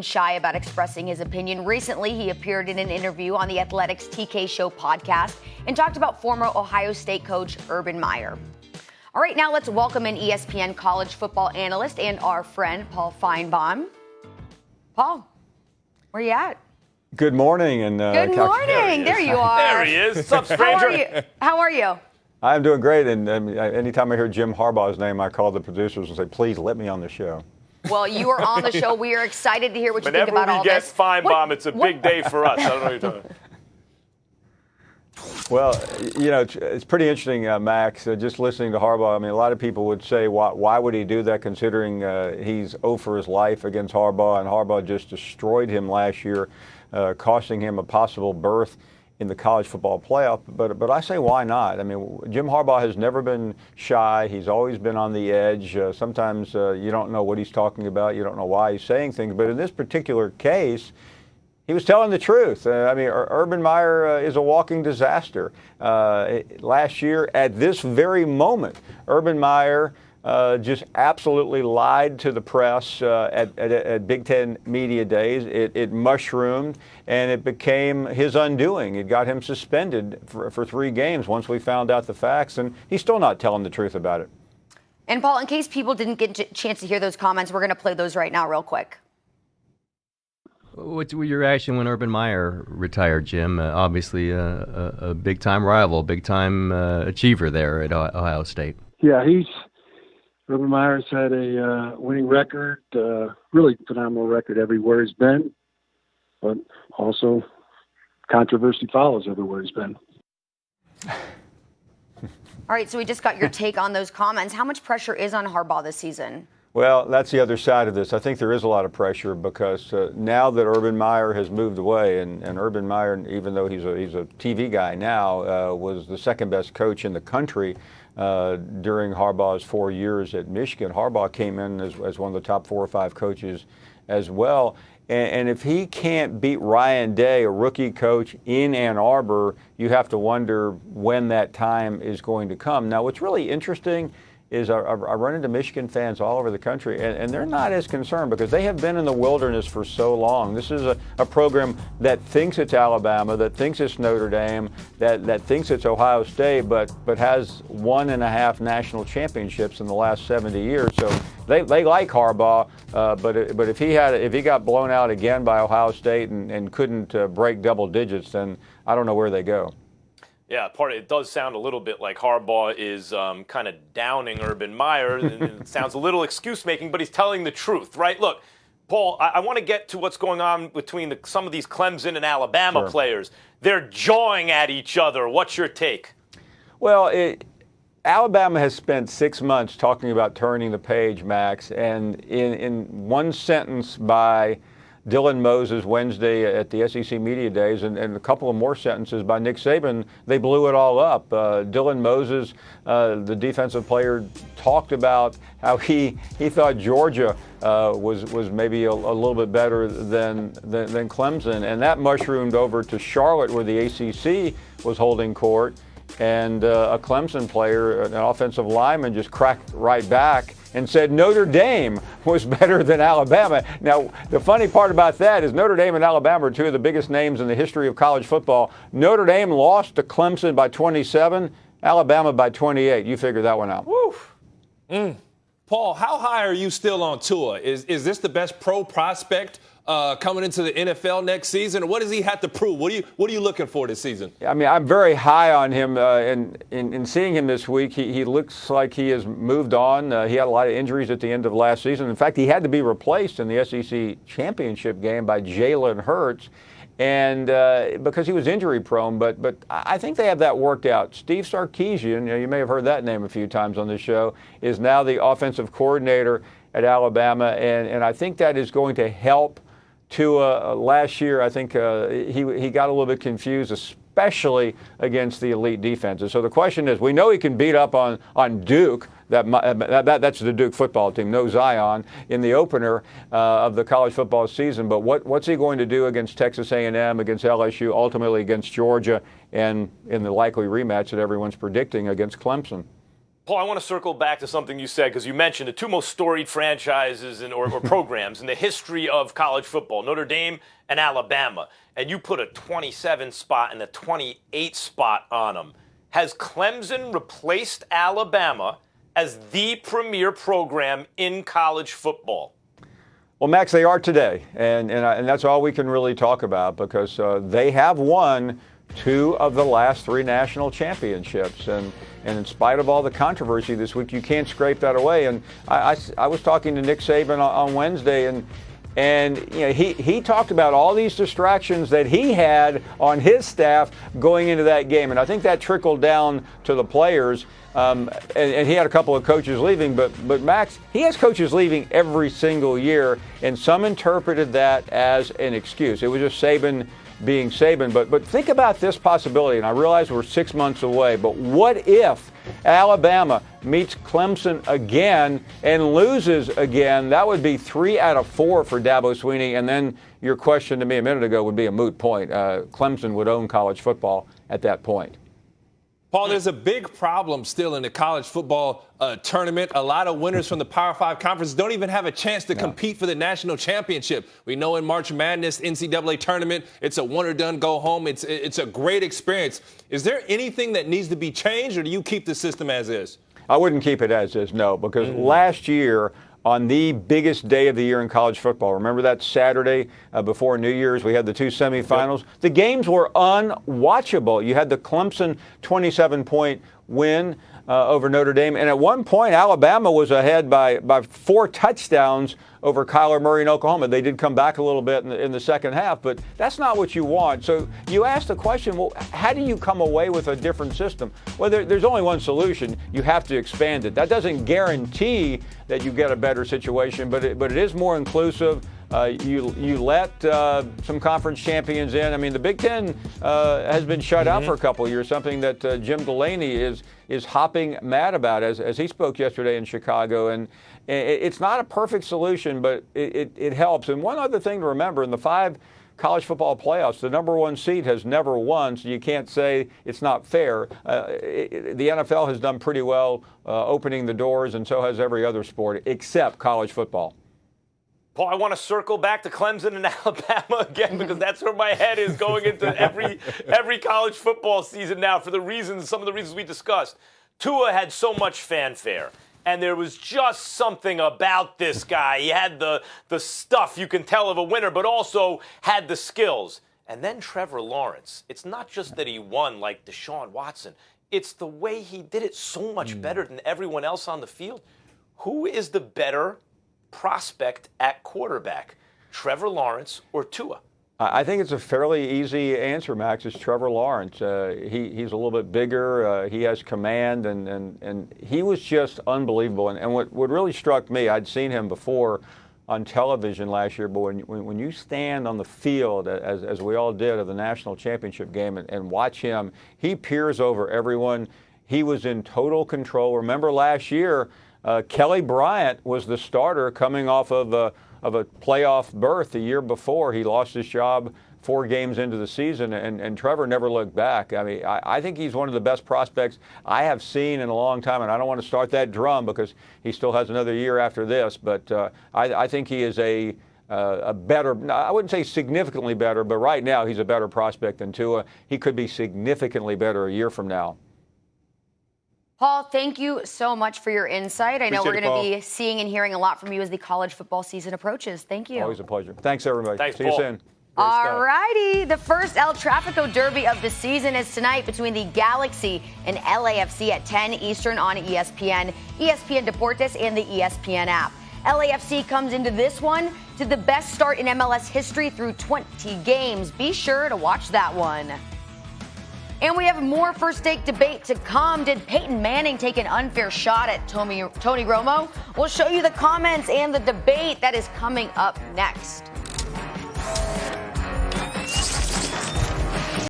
Shy about expressing his opinion. Recently, he appeared in an interview on the Athletics TK Show podcast and talked about former Ohio State coach Urban Meyer. All right, now let's welcome in ESPN college football analyst and our friend Paul Feinbaum. Paul, where you at? Good morning. Good morning. There you are. There he is. What's up, stranger? How are you? I'm doing great. And anytime I hear Jim Harbaugh's name, I call the producers and say, please let me on the show. Well, you are on the show. We are excited to hear what you think about all this. Whenever we get Feinbaum, it's a big day for us. I don't know what you're talking about. Well, you know, it's pretty interesting, Max, just listening to Harbaugh. I mean, a lot of people would say, why would he do that considering he's 0 for his life against Harbaugh, and Harbaugh just destroyed him last year, costing him a possible berth in the college football playoff. But I say, why not? I mean, Jim Harbaugh has never been shy. He's always been on the edge. Sometimes you don't know what he's talking about. You don't know why he's saying things. But in this particular case, he was telling the truth. I mean, Urban Meyer is a walking disaster. Last year, at this very moment, Urban Meyer just absolutely lied to the press at Big Ten Media Days. It mushroomed, and it became his undoing. It got him suspended for 3 games once we found out the facts, and he's still not telling the truth about it. And, Paul, in case people didn't get a chance to hear those comments, we're going to play those right now real quick. What's your reaction when Urban Meyer retired, Jim? Obviously a big-time rival, big-time achiever there at Ohio State. Yeah, Urban Meyer's had a winning record, really phenomenal record everywhere he's been, but also controversy follows everywhere he's been. All right, so we just got your take on those comments. How much pressure is on Harbaugh this season? Well, that's the other side of this. I think there is a lot of pressure because now that Urban Meyer has moved away, and Urban Meyer, even though he's a TV guy now, was the second best coach in the country during Harbaugh's 4 years at Michigan. Harbaugh came in as one of the top 4 or 5 coaches as well. And if he can't beat Ryan Day, a rookie coach in Ann Arbor, you have to wonder when that time is going to come. Now, what's really interesting is I run into Michigan fans all over the country, and they're not as concerned because they have been in the wilderness for so long. This is a program that thinks it's Alabama, that thinks it's Notre Dame, that thinks it's Ohio State, but has 1.5 national championships in the last 70 years. So they like Harbaugh, but if he got blown out again by Ohio State and couldn't break double digits, then I don't know where they go. Yeah, it does sound a little bit like Harbaugh is kind of downing Urban Meyer. And it sounds a little excuse-making, but he's telling the truth, right? Look, Paul, I want to get to what's going on between some of these Clemson and Alabama players. They're jawing at each other. What's your take? Well, Alabama has spent 6 months talking about turning the page, Max, and in one sentence by Dylan Moses Wednesday at the SEC Media Days, and a couple of more sentences by Nick Saban, they blew it all up. Dylan Moses, the defensive player, talked about how he thought Georgia was maybe a little bit better than Clemson, and that mushroomed over to Charlotte, where the ACC was holding court, and a Clemson player, an offensive lineman, just cracked right back and said Notre Dame was better than Alabama. Now, the funny part about that is Notre Dame and Alabama are 2 of the biggest names in the history of college football. Notre Dame lost to Clemson by 27, Alabama by 28. You figure that one out. Woo. Paul, how high are you still on Tua? Is this the best pro prospect coming into the NFL next season? What does he have to prove? What are you looking for this season? I mean, I'm very high on him. And in seeing him this week, he looks like he has moved on. He had a lot of injuries at the end of last season. In fact, he had to be replaced in the SEC championship game by Jalen Hurts, and because he was injury prone. But I think they have that worked out. Steve Sarkisian, you may have heard that name a few times on this show, is now the offensive coordinator at Alabama, and I think that is going to help. Last year, I think he got a little bit confused, especially against the elite defenses. So the question is, we know he can beat up on Duke. That's the Duke football team, no Zion, in the opener of the college football season. But what's he going to do against Texas A&M, against LSU, ultimately against Georgia, and in the likely rematch that everyone's predicting against Clemson? Paul, I want to circle back to something you said because you mentioned the two most storied franchises or programs in the history of college football, Notre Dame and Alabama. And you put a 27 spot and a 28 spot on them. Has Clemson replaced Alabama as the premier program in college football? Well, Max, they are today, and that's all we can really talk about because they have won 2 of the last 3 national championships, and in spite of all the controversy this week, you can't scrape that away. And I was talking to Nick Saban on Wednesday, and you know, he talked about all these distractions that he had on his staff going into that game, and I think that trickled down to the players. And he had a couple of coaches leaving, but Max, he has coaches leaving every single year, and some interpreted that as an excuse. It was just Saban being Saban. But think about this possibility, and I realize we're 6 months away, but what if Alabama meets Clemson again and loses again? That would be 3 out of 4 for Dabo Swinney, and then your question to me a minute ago would be a moot point. Clemson would own college football at that point. Paul, there's a big problem still in the college football tournament. A lot of winners from the Power 5 conference don't even have a chance to compete for the national championship. We know in March Madness, NCAA tournament, it's a one or done, go home. It's a great experience. Is there anything that needs to be changed, or do you keep the system as is? I wouldn't keep it as is, no, because last year, on the biggest day of the year in college football, remember that Saturday before New Year's, we had the 2 semifinals. Yep. The games were unwatchable. You had the Clemson 27-point win over Notre Dame, and at one point, Alabama was ahead by 4 touchdowns over Kyler Murray in Oklahoma. They did come back a little bit in the second half, but that's not what you want. So you ask the question, well, how do you come away with a different system? Well, there's only one solution. You have to expand it. That doesn't guarantee that you get a better situation, but it is more inclusive. You let some conference champions in. I mean, the Big Ten has been shut out for a couple of years, something that Jim Delaney is hopping mad about as he spoke yesterday in Chicago. And it's not a perfect solution, but it helps. And one other thing to remember, in the 5 college football playoffs, the number 1 seed has never won, so you can't say it's not fair. The NFL has done pretty well opening the doors, and so has every other sport except college football. Paul, I want to circle back to Clemson and Alabama again because that's where my head is going into every college football season now for some of the reasons we discussed. Tua had so much fanfare, and there was just something about this guy. He had the stuff you can tell of a winner, but also had the skills. And then Trevor Lawrence. It's not just that he won like Deshaun Watson. It's the way he did it so much better than everyone else on the field. Who is the better prospect at quarterback, Trevor Lawrence or Tua? I think it's a fairly easy answer, Max. It's Trevor Lawrence. He's a little bit bigger. He has command, and he was just unbelievable. And what really struck me, I'd seen him before on television last year, but when you stand on the field, as we all did of the national championship game, and watch him, he peers over everyone. He was in total control. Remember last year, Kelly Bryant was the starter coming off of a playoff berth the year before. He lost his job 4 games into the season, and Trevor never looked back. I mean, I think he's one of the best prospects I have seen in a long time, and I don't want to start that drum because he still has another year after this, but I think he is a better, I wouldn't say significantly better, but right now he's a better prospect than Tua. He could be significantly better a year from now. Paul, thank you so much for your insight. I know we're going to be seeing and hearing a lot from you as the college football season approaches. Thank you. Always a pleasure. Thanks, everybody. Thanks, See Paul. you soon. All righty. The first El Tráfico Derby of the season is tonight between the Galaxy and LAFC at 10 Eastern on ESPN, ESPN Deportes, and the ESPN app. LAFC comes into this one to the best start in MLS history through 20 games. Be sure to watch that one. And we have more first take debate to come. Did Peyton Manning take an unfair shot at Tony Romo? We'll show you the comments and the debate that is coming up next.